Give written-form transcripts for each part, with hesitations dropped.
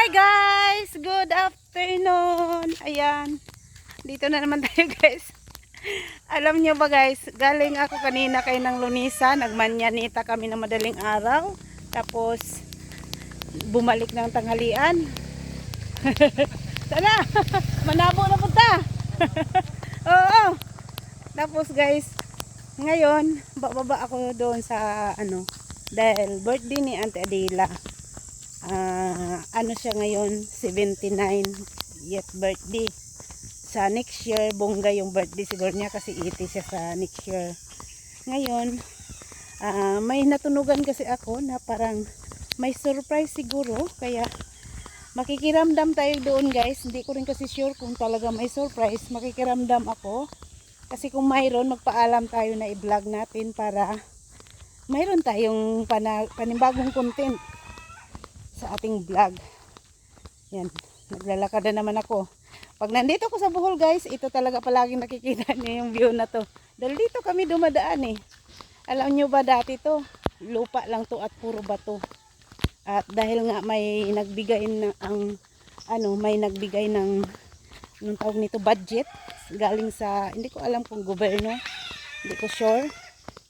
guys! Good afternoon! Ayan. Dito na naman tayo guys. Alam nyo ba guys, galing ako kanina kay ng Lunisa. Nagmanyanita kami ng madaling araw. Tapos, bumalik ng tanghalian. Sana! Manabo na punta! Oo! Tapos guys, ngayon, bababa ako doon sa dahil birthday ni Auntie Adela. Ano siya ngayon, 79th birthday. Sa next year, bongga yung birthday siguro niya kasi 80 siya sa next year. Ngayon, may natunugan kasi ako na parang may surprise siguro. Kaya makikiramdam tayo doon guys. Hindi ko rin kasi sure kung talaga may surprise. Makikiramdam ako. Kasi kung mayroon, magpaalam tayo na i-vlog natin para mayroon tayong panibagong content sa ating vlog. Yan, naglalakad na naman ako. Pag nandito ko sa Bohol guys, ito talaga palaging nakikita niyo yung view na to. Dahil dito kami dumadaan eh. Alam nyo ba dati to, lupa lang to at puro bato. At dahil nga may nagbigay ng anong tawag nito, budget galing sa, hindi ko alam kung gobyerno, hindi ko sure.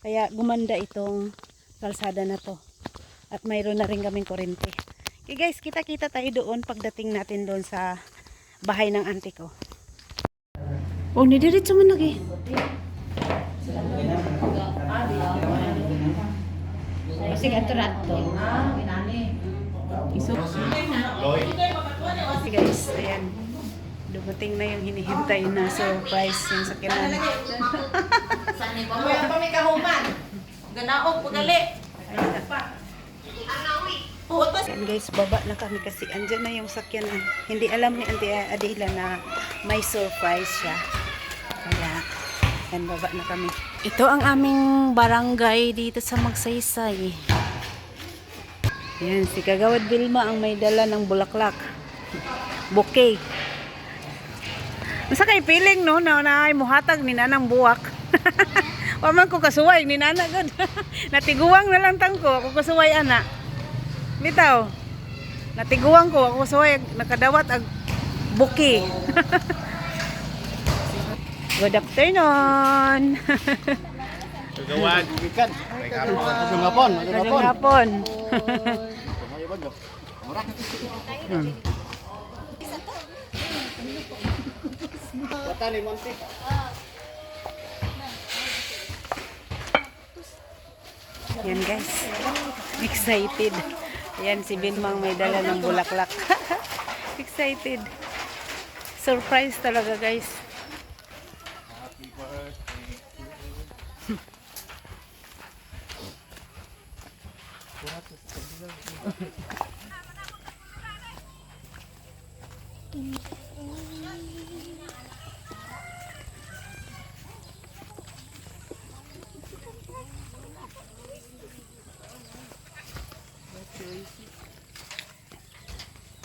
Kaya gumanda itong kalsada na to. At mayroon na rin kaming kuryente. Okay guys, kita-kita tayo doon pagdating natin doon sa bahay ng auntie ko. Oh, nidiritso mo lagi. Kasi gato-rato. Okay guys, ayan. Dumating na yung hinihintay na surprise yung sakinan. Saan ba mo? Yan pa may kahuman. Ganaog, pagali. Ayan guys, baba na kami kasi andyan na yung sakyanan. Hindi alam ni Auntie Adela na may surprise siya. Kaya, yan, baba na kami. Ito ang aming barangay dito sa Magsaysay. Yan, si Kagawad Vilma ang may dala ng bulaklak. Bouquet. Masa kay piling no, na ay muhatag ni nanang buwak. Waman ko kasuway ni nana gud. Natiguwang na lang tangko, ako kasuway ana. Bitaw. Natiguwang ko, ako kasuway nakadawat ag buki. Good afternoon. Gawad ikan. Magandang hapon. Magandang hapon. Yan guys, excited. Yan si Vilmang may dala ng bulaklak. Excited. Surprise talaga guys.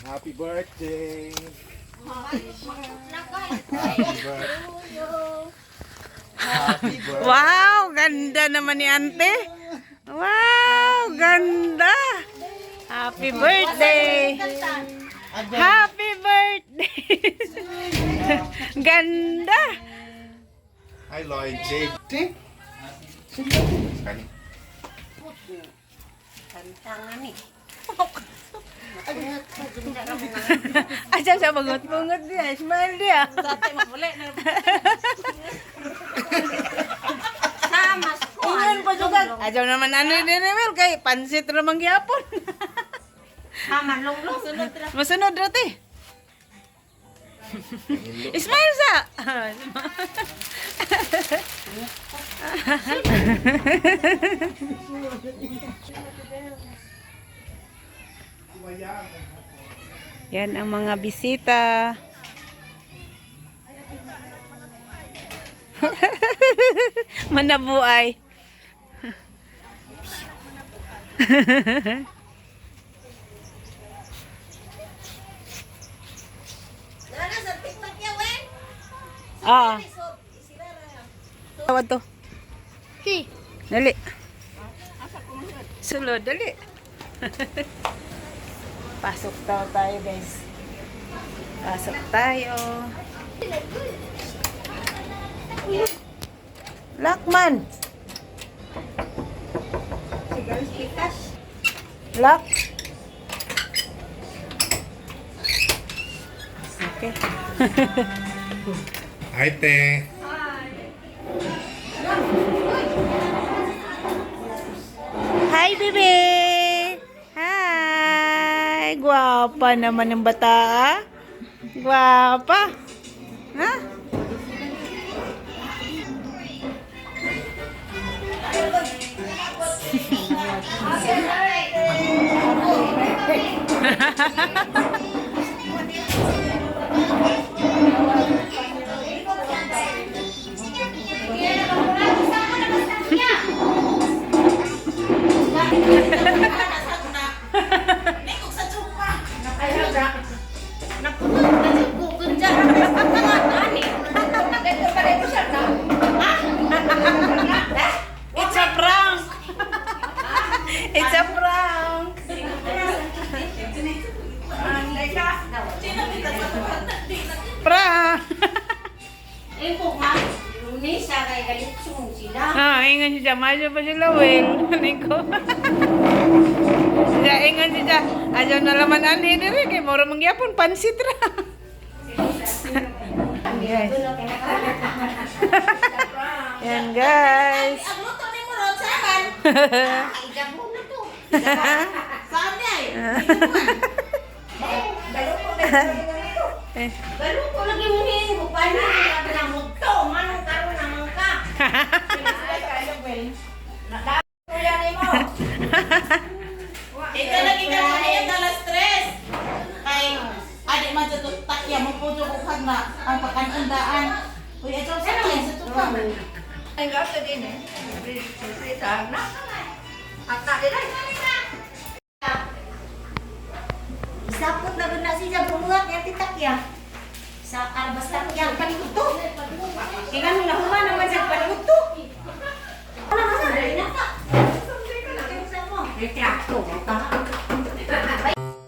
Happy birthday. Happy birthday. Wow, ganda naman ni Ante. Wow, ganda. Happy birthday. Happy birthday. Ganda. Hi Lloyd. Jake. Kani. Tantangan ni. Aja siya bangot-bangot dia. Smile dia. Dati mapuli na. Samas ko. Ingon pa juga. Aja naman ano din Mel kay pansit ramang gyapon. Sama longlong. Masunod rati. Smile sa. Yan ang mga bisita. Manabuay. Ah. Tawad to. Dali. Sulod, dali. Pasok daw tayo, guys. Pasok tayo. Lakman! Lock. Okay. Hi, te. Hi, bebe! Hi! Gwapa naman ng bata, ah. Gwapa. Ha? It's a prank! It's a prank! Prank! Ingan siya. Masya pa siya lawin. Niko. Siya, ingan siya. Ayaw na laman ani rin. Kaya mura mangyapon. Pansit ra. Guys. Yan guys. Ang luto ni mo ron saman. Igam mo na to. Saan ay? Galo ko lagi mo hingo pa na ng muto. Manong karon naman ka. Ito lagi ka mo niya dalas stress. Kay adik man sa takya mo po ko na ang pagkanandaan. Uy, ito sa akin sa tukang. Anh góp cho đi nè. Đi sợ nó. Tại đây đây. Isapot na na siya bungat yang titak ya. Sa basta yang paliguto. Kaya nila human naman sa paliguto. Ano na sa naka.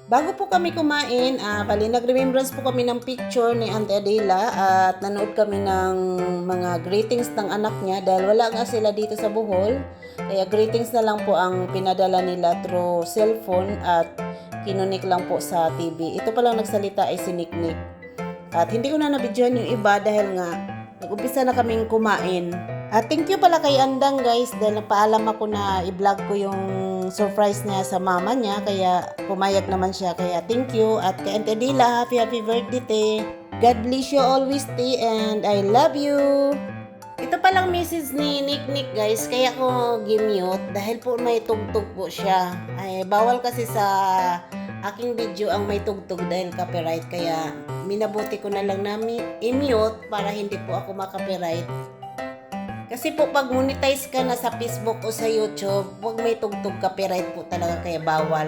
Bago po kami kumain, bali nag-remembrance po kami ng picture ni Auntie Adela at nanood kami ng mga greetings ng anak niya dahil wala nga sila dito sa Bohol. Kaya greetings na lang po ang pinadala nila through cellphone at kinunik lang po sa TV. Ito pa lang nagsalita ay si Niknik. At hindi ko na nabidyohan yung iba dahil nga nag-umpisa na kaming kumain. At thank you pala kay Andang guys dahil napaalam ako na i-vlog ko yung surprise niya sa mama niya kaya pumayag naman siya kaya thank you at kay Auntie Adela happy birthday te. God bless you always te and I love you. Ito palang message ni Niknik guys kaya ko gimute dahil po may tugtog po siya. Ay bawal kasi sa aking video ang may tugtog dahil copyright kaya minabuti ko na lang na i-mute para hindi po ako makopyright. Kasi po pag monetize ka na sa Facebook o sa YouTube, huwag may tugtog copyright po talaga kaya bawal.